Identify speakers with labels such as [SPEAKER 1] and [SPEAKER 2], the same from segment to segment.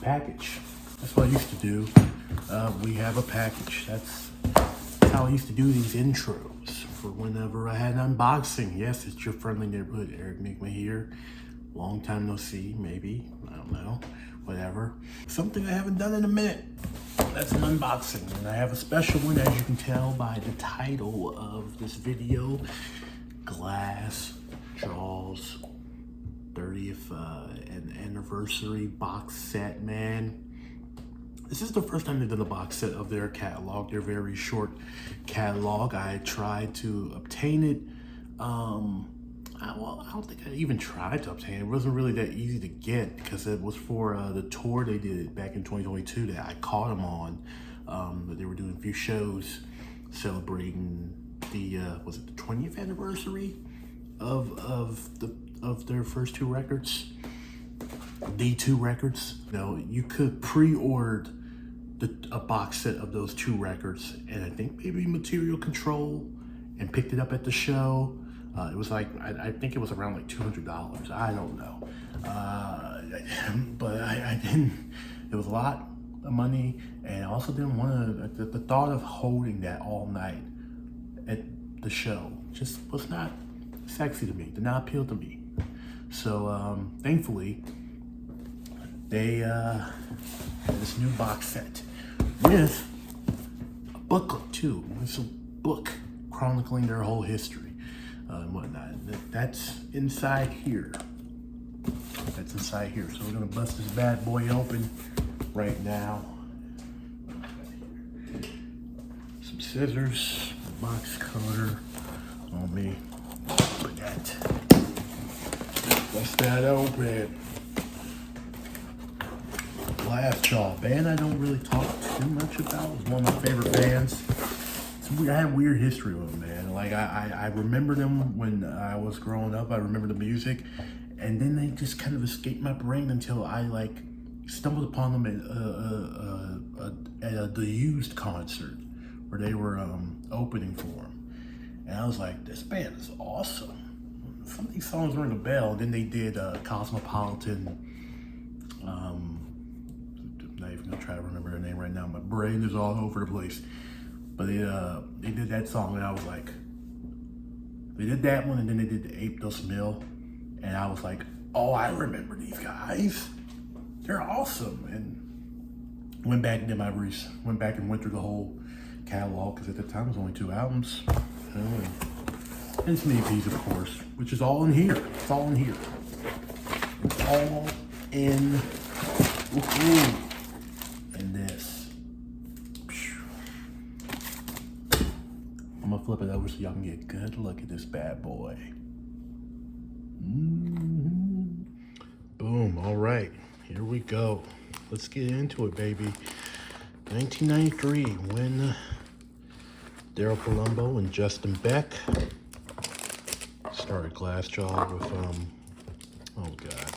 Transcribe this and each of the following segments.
[SPEAKER 1] Package. That's what I used to do. We have a package. That's how I used to do these intros for whenever I had an unboxing. Yes, it's your friendly neighborhood Eric Nigma here. Long time no see, maybe. I don't know. Whatever. Something I haven't done in a minute. That's an unboxing. And I have a special one, as you can tell by the title of this video. Glassjaw's 30th anniversary box set, man. This is the first time they've done a box set of their catalog, their very short catalog. I tried to obtain it. Well, I don't think I even tried to obtain it. It wasn't really that easy to get because it was for the tour they did back in 2022 that I caught them on. But they were doing a few shows celebrating the was it the 20th anniversary of their first two records, the two records. You know, you could pre-order a box set of those two records, and I think maybe Material Control, and picked it up at the show. It was like, I think it was around like $200. I don't know. But I didn't, it was a lot of money, and I also didn't want to, the thought of holding that all night at the show just was not sexy to me, did not appeal to me. So thankfully, they had this new box set with a booklet too. It's a book chronicling their whole history and whatnot. That's inside here. That's inside here. So we're gonna bust this bad boy open right now. Some scissors, box cutter on me. Put that. Bust that open. Glassjaw, band I don't really talk too much about. It's one of my favorite bands. I had weird history with them, man. Like I remember them when I was growing up. I remember the music, and then they just kind of escaped my brain until I like stumbled upon them at the Used concert where they were opening for them, and I was like, this band is awesome. Some of these songs ring a bell. And then they did Cosmopolitan. I'm not even gonna try to remember their name right now. My brain is all over the place. But they did that song, and I was like, they did that one, and then they did the Ape Dos Mil, and I was like, oh, I remember these guys. They're awesome. And went back and did my went back and went through the whole catalog, because at the time it was only 2 albums, you know, and some EPs, of course, which is all in here. It's all in here. It's all in. In this. I'm gonna flip it over so y'all can get a good look at this bad boy. Boom, all right, here we go. Let's get into it, baby. 1993, when Daryl Palumbo and Justin Beck started Glassjaw with, oh God.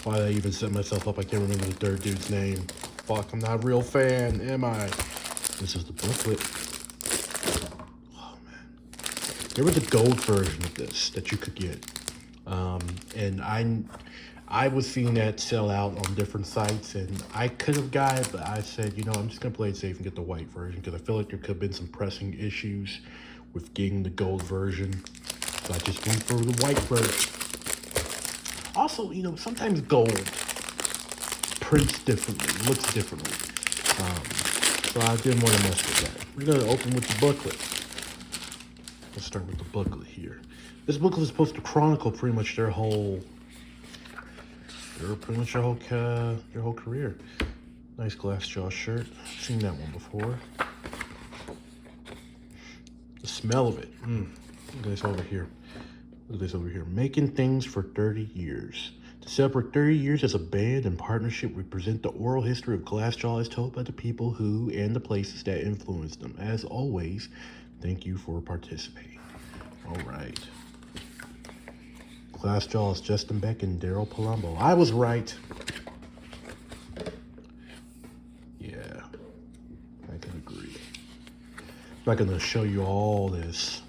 [SPEAKER 1] Why did I even set myself up? I can't remember the third dude's name. Fuck, I'm not a real fan, am I? This is the booklet. There was a gold version of this that you could get, and I was seeing that sell out on different sites, and I could have got it, but I said, you know, I'm just gonna play it safe and get the white version, because I feel like there could have been some pressing issues with getting the gold version, so I just went for the white version. Also, you know, sometimes gold prints differently, looks differently, so I didn't want to mess with that. We're gonna open with the booklet. Let's start with the booklet here. This booklet is supposed to chronicle pretty much their whole career. Nice Glassjaw shirt. I've seen that one before. The smell of it. Look at this over here. Look at this over here. Making things for 30 years. To celebrate 30 years as a band and partnership, we present the oral history of Glassjaw as told by the people who and the places that influenced them. As always, thank you for participating. All right. Glassjaw is Justin Beck and Daryl Palumbo. I was right. Yeah, I can agree. I'm not going to show you all this.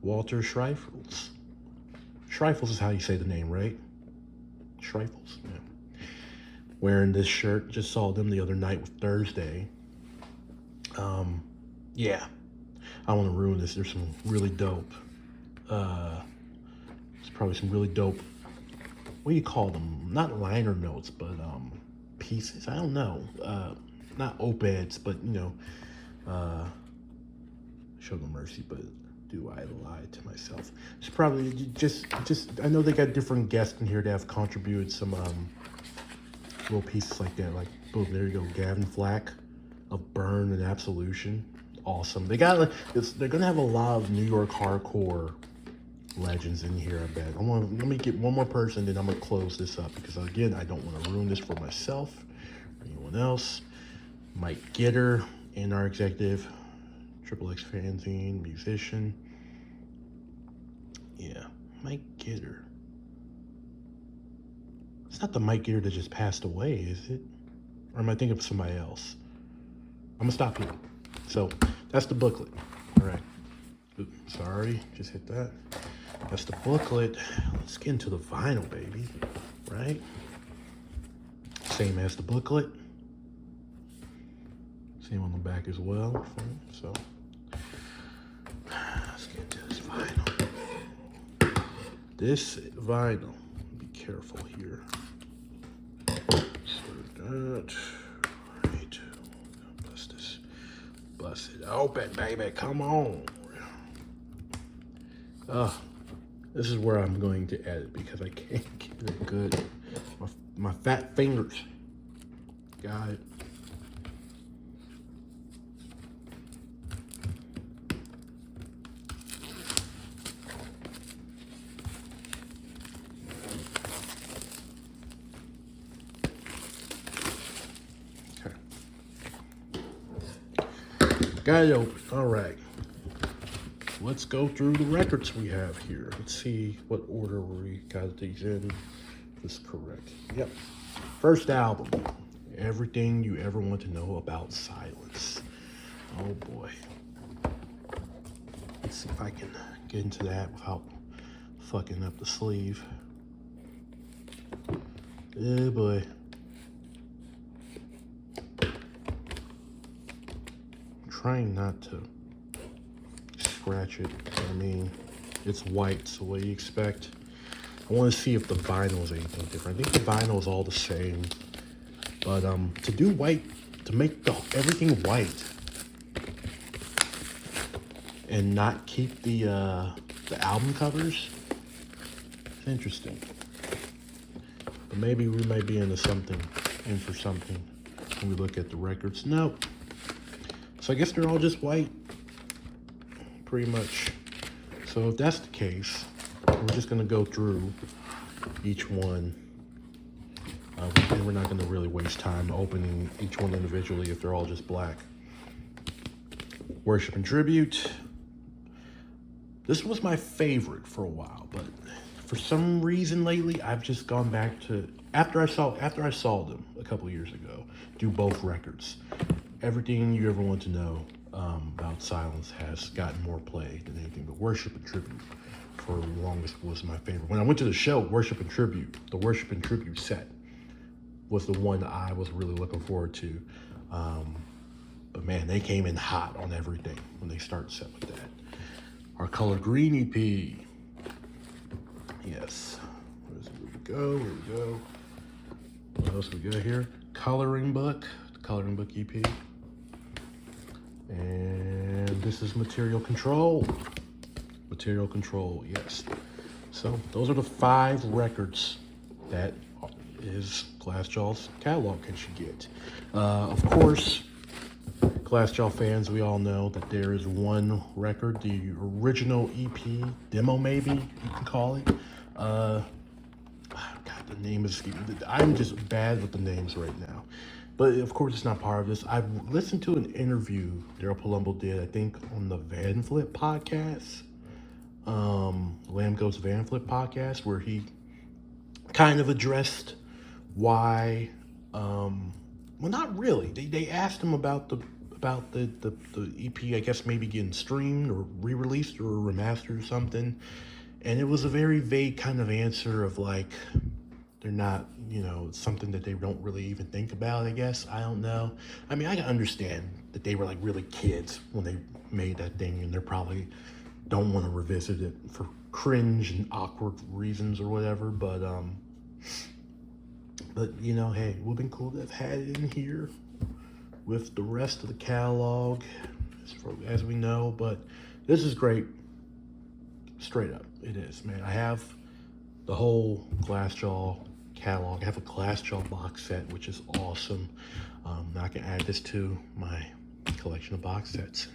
[SPEAKER 1] Walter Schreifels. Schreifels is how you say the name, right? Trifles. Yeah. Wearing this shirt. Just saw them the other night with Thursday. Yeah. I don't want to ruin this. There's some really dope. There's probably some really dope. What do you call them? Not liner notes, but pieces. I don't know. Not op-eds, but show no mercy. But do I lie to myself? It's probably just. I know they got different guests in here that have contributed some little pieces like that. Like, boom, there you go. Gavin Flack of Burn and Absolution. Awesome. They got they're gonna have a lot of New York hardcore legends in here, I bet. Let me get one more person, then I'm gonna close this up because again, I don't want to ruin this for myself or anyone else. Mike Gitter and our executive, Triple X fanzine, musician. Yeah, Mike Gitter. It's not the Mike Gitter that just passed away, is it? Or am I thinking of somebody else? I'm gonna stop here. So that's the booklet. All right. Oops, sorry, just hit that. That's the booklet. Let's get into the vinyl, baby. Right? Same as the booklet. Same on the back as well. So let's get into this vinyl. This vinyl. Be careful here. Insert that. Right. Bust this. Bust it open, baby. Come on. This is where I'm going to edit because I can't get it good. My fat fingers. Got it. Okay. Got it open. All right. Let's go through the records we have here. Let's see what order we got these in. This is correct. Yep. First album, Everything You Ever Want to Know About Silence. Oh boy. Let's see if I can get into that without fucking up the sleeve. Oh boy. I'm trying not to scratch it. I mean, it's white, so what do you expect? I want to see if the vinyl is anything different. I think the vinyl is all the same, but to do white, to make everything white and not keep the album covers, it's interesting. But maybe we might be into something, in for something when we look at the records. Nope. So I guess they're all just white. Pretty much. So if that's the case, we're just going to go through each one. And we're not going to really waste time opening each one individually if they're all just black. Worship and Tribute. This was my favorite for a while, but for some reason lately, I've just gone back to after I saw them a couple years ago do both records. Everything You Ever Want to Know about Silence has gotten more play than anything, but Worship and Tribute for the longest was my favorite. When I went to the show, Worship and Tribute, the Worship and Tribute set was the one I was really looking forward to. But man, they came in hot on everything when they start set with that. Our Color Green EP. Yes. Where we go? Here we go. What else we got here? Coloring Book, the Coloring Book EP. And this is Material Control. Material Control, yes. So those are the 5 records that is Glassjaw's catalog that you get. Of course, Glassjaw fans, we all know that there is one record, the original EP, demo maybe you can call it. God, the name is, I'm just bad with the names right now. But of course, it's not part of this. I've listened to an interview Daryl Palumbo did, I think, on the Van Flip podcast, Lamb Goes Van Flip podcast, where he kind of addressed why. Well, not really. They asked him about the EP, I guess maybe getting streamed or re-released or remastered or something, and it was a very vague kind of answer of like, they're not, you know, something that they don't really even think about, I guess. I don't know. I mean, I can understand that they were like really kids when they made that thing, and they're probably don't want to revisit it for cringe and awkward reasons or whatever, but you know, hey, it would have been cool to have had it in here with the rest of the catalog as we know, but this is great. Straight up, it is, man. I have the whole Glassjaw catalog. I have a Glassjaw box set, which is awesome. I can add this to my collection of box sets.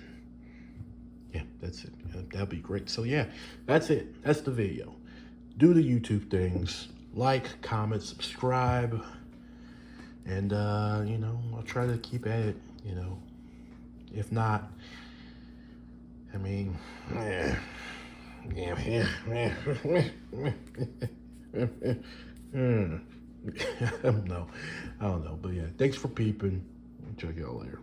[SPEAKER 1] Yeah, that's it. That'd be great. So yeah, that's it. That's the video. Do the YouTube things. Like, comment, subscribe. And, you know, I'll try to keep at it, you know. If not, I mean, I don't know. But yeah, thanks for peeping. Check y'all later.